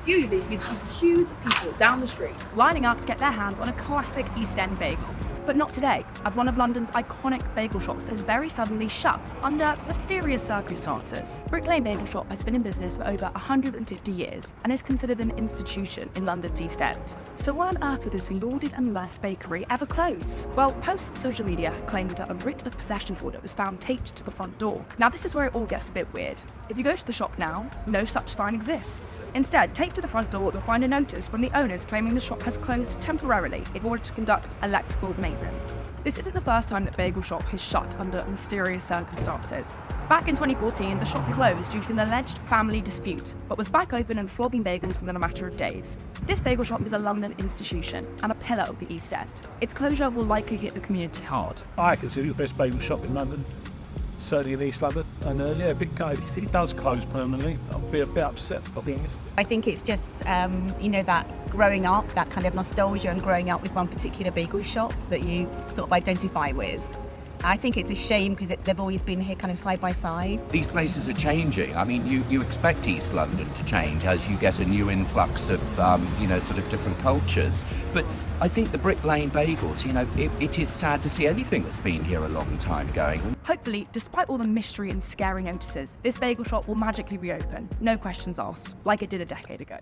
Usually, you'd see queues of people down the street lining up to get their hands on a classic East End bagel. But not today, as one of London's iconic bagel shops has very suddenly shut under mysterious circumstances. Brick Lane Beigel Shop has been in business for over 150 years and is considered an institution in London's East End. So why on earth would this lauded and loved bakery ever close? Well, post-social media claimed that a writ of possession order was found taped to the front door. Now this is where it all gets a bit weird. If you go to the shop now, no such sign exists. Instead, taped to the front door, you'll find a notice from the owners claiming the shop has closed temporarily in order to conduct electrical maintenance. This isn't the first time that Beigel Shop has shut under mysterious circumstances. Back in 2014, the shop closed due to an alleged family dispute, but was back open and flogging bagels within a matter of days. This bagel shop is a London institution and a pillar of the East End. Its closure will likely hit the community hard. I consider it the best bagel shop in London, certainly in East London. And yeah, a big guy. If it does close permanently, I'll be a bit upset, I'll be honest. I think it's just, that growing up, that kind of nostalgia and growing up with one particular bagel shop that you sort of identify with. I think it's a shame because they've always been here kind of side by side. These places are changing. I mean, you expect East London to change as you get a new influx of, sort of different cultures. But I think the Brick Lane Bagels, it is sad to see anything that's been here a long time going. Hopefully, despite all the mystery and scary notices, this bagel shop will magically reopen, no questions asked, like it did a decade ago.